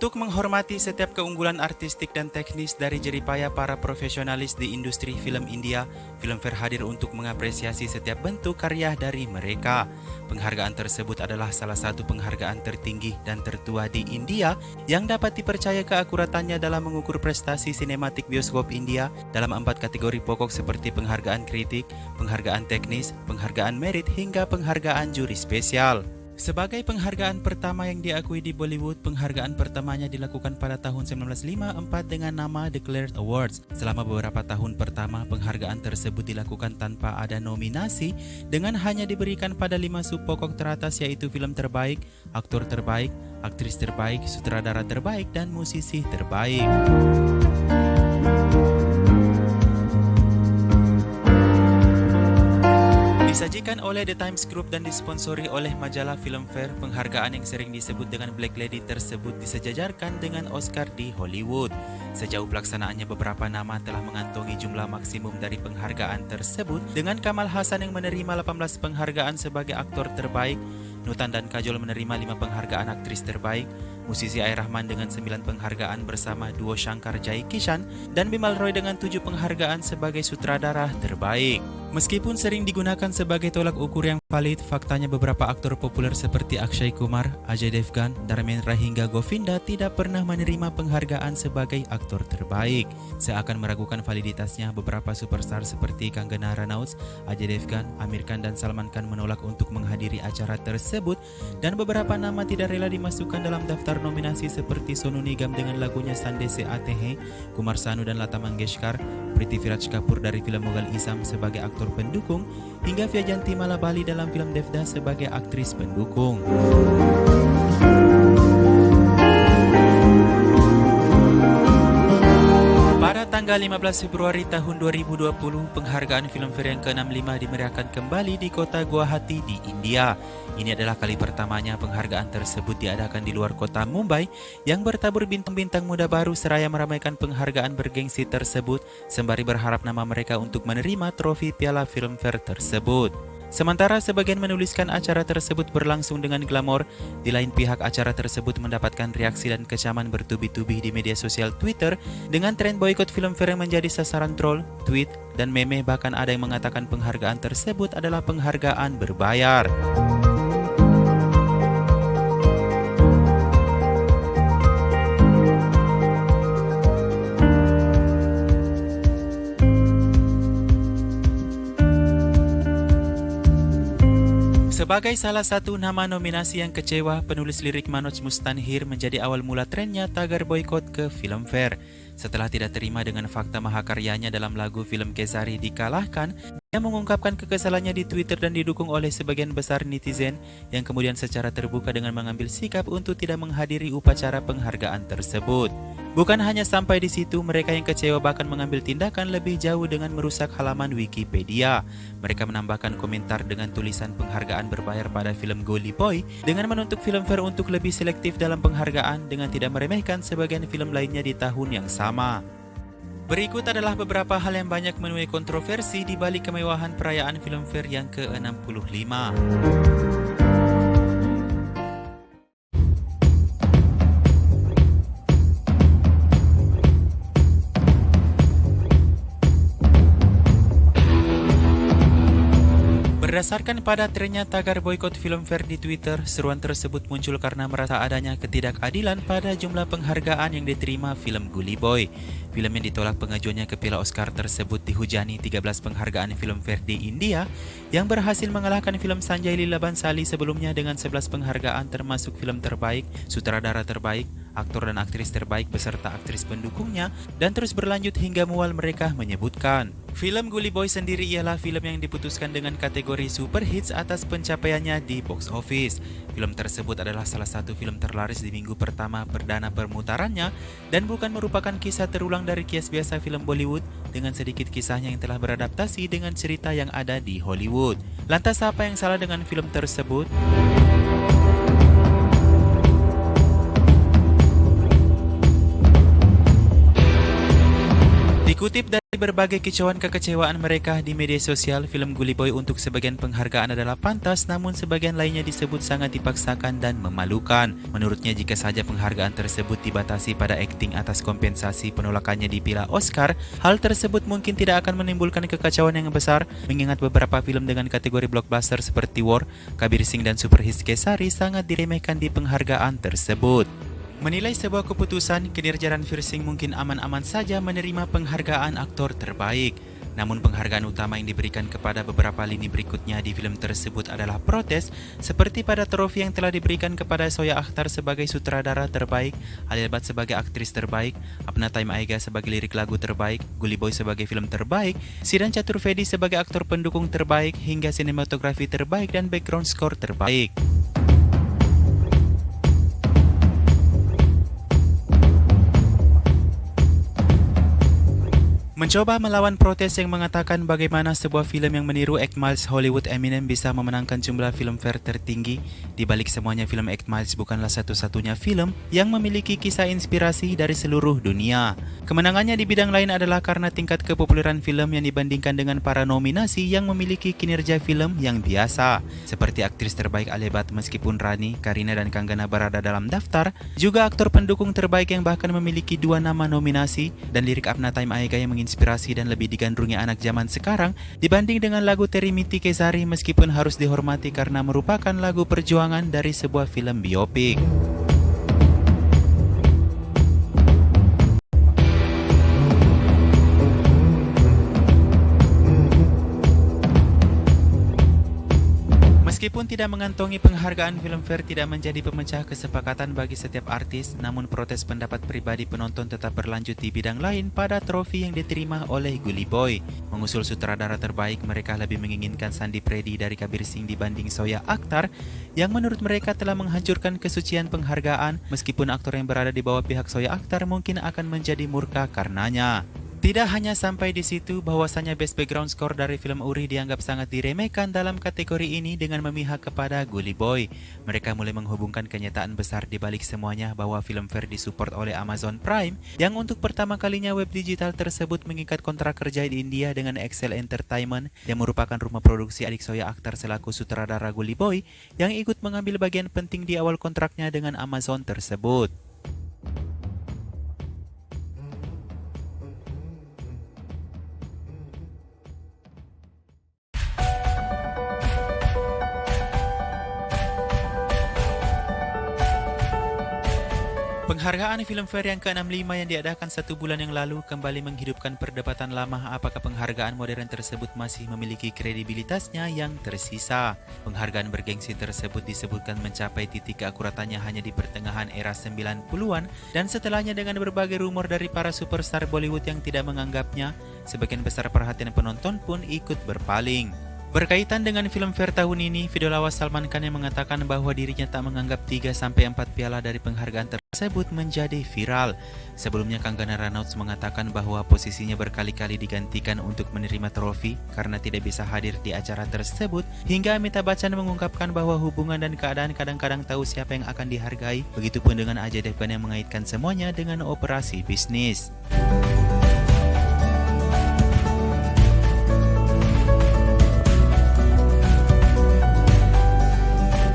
Untuk menghormati setiap keunggulan artistik dan teknis dari jeripaya para profesionalis di industri film India, Filmfare hadir untuk mengapresiasi setiap bentuk karya dari mereka. Penghargaan tersebut adalah salah satu penghargaan tertinggi dan tertua di India yang dapat dipercaya keakuratannya dalam mengukur prestasi sinematik bioskop India dalam 4 kategori pokok seperti penghargaan kritik, penghargaan teknis, penghargaan merit hingga penghargaan juri spesial. Sebagai penghargaan pertama yang diakui di Bollywood, penghargaan pertamanya dilakukan pada tahun 1954 dengan nama The Claret Awards. Selama beberapa tahun pertama, penghargaan tersebut dilakukan tanpa ada nominasi dengan hanya diberikan pada 5 sub pokok teratas yaitu film terbaik, aktor terbaik, aktris terbaik, sutradara terbaik, dan musisi terbaik. Disajikan oleh The Times Group dan disponsori oleh majalah Filmfare, penghargaan yang sering disebut dengan Black Lady tersebut disejajarkan dengan Oscar di Hollywood. Sejauh pelaksanaannya, beberapa nama telah mengantongi jumlah maksimum dari penghargaan tersebut, dengan Kamal Haasan yang menerima 18 penghargaan sebagai aktor terbaik, Nutan dan Kajol menerima 5 penghargaan aktris terbaik, musisi A. Rahman dengan 9 penghargaan bersama duo Shankar Jai Kishan, dan Bimal Roy dengan 7 penghargaan sebagai sutradara terbaik. Meskipun sering digunakan sebagai tolak ukur yang valid, faktanya beberapa aktor populer seperti Akshay Kumar, Ajay Devgan, Dharmendra hingga Govinda tidak pernah menerima penghargaan sebagai aktor terbaik. Seakan meragukan validitasnya, beberapa superstar seperti Kangana Ranaut, Ajay Devgan, Amir Khan, dan Salman Khan menolak untuk menghadiri acara tersebut, dan beberapa nama tidak rela dimasukkan dalam daftar nominasi seperti Sonu Nigam dengan lagunya Sandese Atehe, Kumar Sanu dan Lata Mangeshkar, Prithviraj Kapoor dari film Mughal Isam sebagai aktor pendukung, hingga Vyajanti Malabali dalam film Devdas sebagai aktris pendukung. Pada tanggal 15 Februari tahun 2020, penghargaan Filmfare yang ke-65 dimeriahkan kembali di kota Guwahati di India. Ini adalah kali pertamanya penghargaan tersebut diadakan di luar kota Mumbai yang bertabur bintang-bintang muda baru seraya meramaikan penghargaan bergengsi tersebut sembari berharap nama mereka untuk menerima trofi Piala Filmfare tersebut. Sementara sebagian menuliskan acara tersebut berlangsung dengan glamor, di lain pihak acara tersebut mendapatkan reaksi dan kecaman bertubi-tubi di media sosial Twitter dengan tren boykot Filmfare yang menjadi sasaran troll, tweet, dan meme. Bahkan ada yang mengatakan penghargaan tersebut adalah penghargaan berbayar. Sebagai salah satu nama nominasi yang kecewa, penulis lirik Manoj Mustanhir menjadi awal mula trennya tagar boykot ke Filmfare. Setelah tidak terima dengan fakta mahakaryanya dalam lagu film Kesari dikalahkan, dia mengungkapkan kekesalannya di Twitter dan didukung oleh sebagian besar netizen yang kemudian secara terbuka dengan mengambil sikap untuk tidak menghadiri upacara penghargaan tersebut. Bukan hanya sampai di situ, mereka yang kecewa bahkan mengambil tindakan lebih jauh dengan merusak halaman Wikipedia. Mereka menambahkan komentar dengan tulisan penghargaan berbayar pada film Gully Boy dengan menuntut Filmfare untuk lebih selektif dalam penghargaan dengan tidak meremehkan sebagian film lainnya di tahun yang sama. Berikut adalah beberapa hal yang banyak menuai kontroversi di balik kemewahan perayaan Filmfare yang ke-65. Berdasarkan pada trennya tagar boykot Filmfare di Twitter, seruan tersebut muncul karena merasa adanya ketidakadilan pada jumlah penghargaan yang diterima film Gully Boy. Film yang ditolak pengajuannya ke Piala Oscar tersebut dihujani 13 penghargaan Filmfare di India yang berhasil mengalahkan film Sanjay Leela Bhansali sebelumnya dengan 11 penghargaan termasuk film terbaik, sutradara terbaik, aktor dan aktris terbaik beserta aktris pendukungnya, dan terus berlanjut hingga mual. Mereka menyebutkan film Gully Boy sendiri ialah film yang diputuskan dengan kategori super hits atas pencapaiannya di box office. Film tersebut adalah salah satu film terlaris di minggu pertama perdana permutarannya dan bukan merupakan kisah terulang dari kias biasa film Bollywood dengan sedikit kisahnya yang telah beradaptasi dengan cerita yang ada di Hollywood. Lantas apa yang salah dengan film tersebut? Dikutip dari berbagai kicauan kekecewaan mereka di media sosial, film Gully Boy untuk sebagian penghargaan adalah pantas, namun sebagian lainnya disebut sangat dipaksakan dan memalukan. Menurutnya, jika saja penghargaan tersebut dibatasi pada akting atas kompensasi penolakannya di Piala Oscar, hal tersebut mungkin tidak akan menimbulkan kekacauan yang besar, mengingat beberapa film dengan kategori blockbuster seperti War, Kabir Singh dan Super Hits Kesari sangat diremehkan di penghargaan tersebut. Menilai sebuah keputusan, kinerja Ranveer Singh mungkin aman-aman saja menerima penghargaan aktor terbaik. Namun penghargaan utama yang diberikan kepada beberapa lini berikutnya di film tersebut adalah protes, seperti pada trofi yang telah diberikan kepada Zoya Akhtar sebagai sutradara terbaik, Alia Bhatt sebagai aktris terbaik, Apna Time Aiga sebagai lirik lagu terbaik, Gully Boy sebagai film terbaik, Siddhan Chaturvedi sebagai aktor pendukung terbaik, hingga sinematografi terbaik dan background score terbaik. Mencoba melawan protes yang mengatakan bagaimana sebuah film yang meniru 8 Miles Hollywood Eminem bisa memenangkan jumlah filmfare tertinggi. Di balik semuanya, film 8 Miles bukanlah satu-satunya film yang memiliki kisah inspirasi dari seluruh dunia. Kemenangannya di bidang lain adalah karena tingkat kepopuleran film yang dibandingkan dengan para nominasi yang memiliki kinerja film yang biasa. Seperti aktris terbaik Alia Bhatt, meskipun Rani, Karina dan Kanggana berada dalam daftar, juga aktor pendukung terbaik yang bahkan memiliki 2 nama nominasi, dan lirik Apna Time Aiga yang menginspirasi dan lebih digandrungi anak zaman sekarang dibanding dengan lagu Terimiti Kesari, meskipun harus dihormati karena merupakan lagu perjuangan dari sebuah film biopik. Meskipun tidak mengantongi penghargaan, Filmfare tidak menjadi pemecah kesepakatan bagi setiap artis, namun protes pendapat pribadi penonton tetap berlanjut di bidang lain pada trofi yang diterima oleh Gully Boy. Mengusul sutradara terbaik, mereka lebih menginginkan Sandeep Reddy dari Kabir Singh dibanding Zoya Akhtar, yang menurut mereka telah menghancurkan kesucian penghargaan, meskipun aktor yang berada di bawah pihak Zoya Akhtar mungkin akan menjadi murka karenanya. Tidak hanya sampai di situ, bahwasanya Best Background Score dari film Uri dianggap sangat diremehkan dalam kategori ini dengan memihak kepada Gully Boy. Mereka mulai menghubungkan kenyataan besar di balik semuanya bahwa Filmfare disupport oleh Amazon Prime, yang untuk pertama kalinya web digital tersebut mengikat kontrak kerja di India dengan Excel Entertainment, yang merupakan rumah produksi adik Zoya Akhtar selaku sutradara Gully Boy, yang ikut mengambil bagian penting di awal kontraknya dengan Amazon tersebut. Penghargaan Filmfare yang ke-65 yang diadakan 1 bulan yang lalu kembali menghidupkan perdebatan lama apakah penghargaan modern tersebut masih memiliki kredibilitasnya yang tersisa. Penghargaan bergengsi tersebut disebutkan mencapai titik keakuratannya hanya di pertengahan era 90-an, dan setelahnya dengan berbagai rumor dari para superstar Bollywood yang tidak menganggapnya, sebagian besar perhatian penonton pun ikut berpaling. Berkaitan dengan Filmfare tahun ini, video lawas Salman Khan yang mengatakan bahwa dirinya tak menganggap 3-4 piala dari penghargaan tersebut menjadi viral. Sebelumnya, Kanggana Ranaut mengatakan bahwa posisinya berkali-kali digantikan untuk menerima trofi karena tidak bisa hadir di acara tersebut, hingga Amitabh Bachchan mengungkapkan bahwa hubungan dan keadaan kadang-kadang tahu siapa yang akan dihargai, begitupun dengan Ajay Devgan yang mengaitkan semuanya dengan operasi bisnis.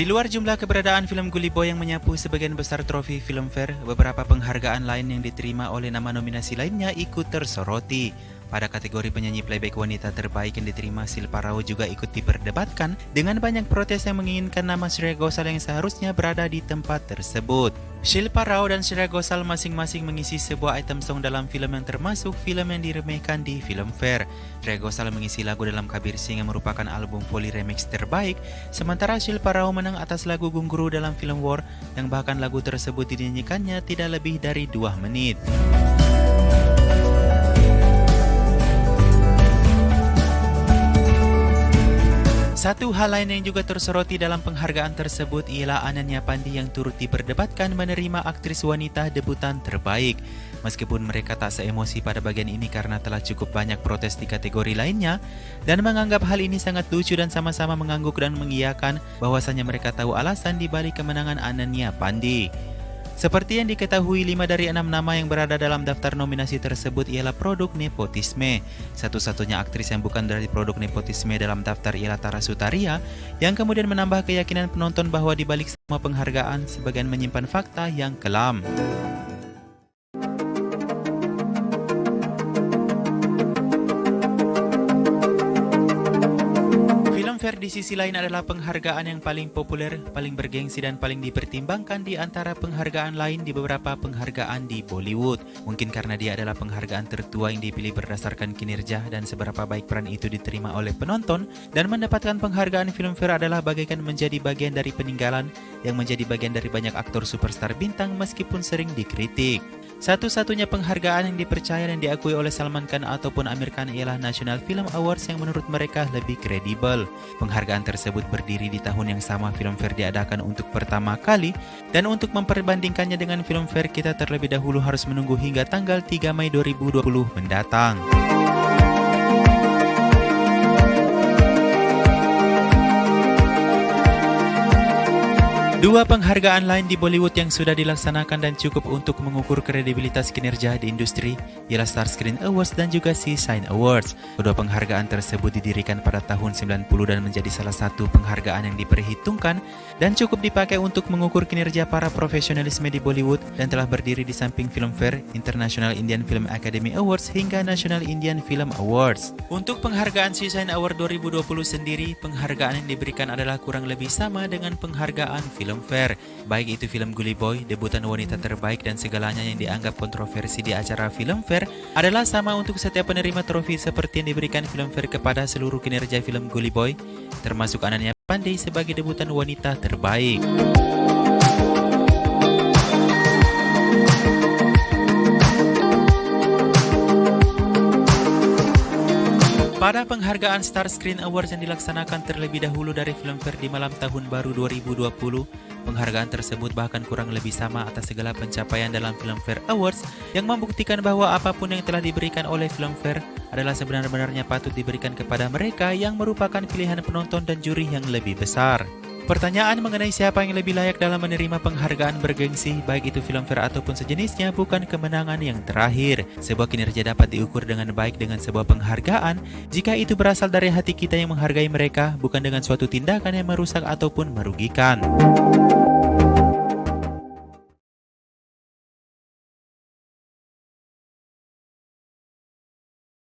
Di luar jumlah keberadaan film Gully Boy yang menyapu sebagian besar trofi Filmfare, beberapa penghargaan lain yang diterima oleh nama nominasi lainnya ikut tersoroti. Pada kategori penyanyi playback wanita terbaik yang diterima, Shilpa Rao juga ikut diperdebatkan dengan banyak protes yang menginginkan nama Shreya Ghoshal yang seharusnya berada di tempat tersebut. Shilpa Rao dan Shreya Ghoshal masing-masing mengisi sebuah item song dalam film yang termasuk film yang diremehkan di Filmfare. Shreya Ghoshal mengisi lagu dalam Kabir Singh yang merupakan album Foley Remix terbaik, sementara Shilpa Rao menang atas lagu Gunguru dalam film War, yang bahkan lagu tersebut dinyanyikannya tidak lebih dari 2 menit. Satu hal lain yang juga tersoroti dalam penghargaan tersebut ialah Ananya Pandy yang turut diperdebatkan menerima aktris wanita debutan terbaik. Meskipun mereka tak seemosi pada bagian ini karena telah cukup banyak protes di kategori lainnya, dan menganggap hal ini sangat lucu dan sama-sama mengangguk dan mengiyakan bahwasanya mereka tahu alasan di balik kemenangan Ananya Pandy. Seperti yang diketahui, 5 dari 6 nama yang berada dalam daftar nominasi tersebut ialah produk nepotisme. Satu-satunya aktris yang bukan dari produk nepotisme dalam daftar ialah Tara Sutaria, yang kemudian menambah keyakinan penonton bahwa di balik semua penghargaan, sebagian menyimpan fakta yang kelam. Filmfare di sisi lain adalah penghargaan yang paling populer, paling bergengsi dan paling dipertimbangkan di antara penghargaan lain di beberapa penghargaan di Bollywood. Mungkin karena dia adalah penghargaan tertua yang dipilih berdasarkan kinerja dan seberapa baik peran itu diterima oleh penonton, dan mendapatkan penghargaan Filmfare adalah bagaikan menjadi bagian dari peninggalan yang menjadi bagian dari banyak aktor superstar bintang meskipun sering dikritik. Satu-satunya penghargaan yang dipercaya dan diakui oleh Salman Khan ataupun Amir Khan ialah National Film Awards yang menurut mereka lebih kredibel. Penghargaan tersebut berdiri di tahun yang sama Filmfare diadakan untuk pertama kali, dan untuk memperbandingkannya dengan Filmfare kita terlebih dahulu harus menunggu hingga tanggal 3 Mei 2020 mendatang. Dua penghargaan lain di Bollywood yang sudah dilaksanakan dan cukup untuk mengukur kredibilitas kinerja di industri ialah Star Screen Awards dan juga Shine Awards. Kedua penghargaan tersebut didirikan pada tahun 90 dan menjadi salah satu penghargaan yang diperhitungkan dan cukup dipakai untuk mengukur kinerja para profesionalisme di Bollywood, dan telah berdiri di samping Filmfare, International Indian Film Academy Awards hingga National Indian Film Awards. Untuk penghargaan Shine Award 2020 sendiri, penghargaan yang diberikan adalah kurang lebih sama dengan penghargaan Filmfare, baik itu film Gully Boy, debutan wanita terbaik, dan segalanya yang dianggap kontroversi di acara Filmfare adalah sama untuk setiap penerima trofi seperti yang diberikan Filmfare kepada seluruh kinerja film Gully Boy, termasuk Ananya Pandey sebagai debutan wanita terbaik. Pada penghargaan Star Screen Awards yang dilaksanakan terlebih dahulu dari Filmfare di malam tahun baru 2020, penghargaan tersebut bahkan kurang lebih sama atas segala pencapaian dalam Filmfare Awards, yang membuktikan bahwa apapun yang telah diberikan oleh Filmfare adalah sebenar-benarnya patut diberikan kepada mereka yang merupakan pilihan penonton dan juri yang lebih besar. Pertanyaan mengenai siapa yang lebih layak dalam menerima penghargaan bergengsi, baik itu Filmfare ataupun sejenisnya, bukan kemenangan yang terakhir. Sebuah kinerja dapat diukur dengan baik dengan sebuah penghargaan jika itu berasal dari hati kita yang menghargai mereka, bukan dengan suatu tindakan yang merusak ataupun merugikan.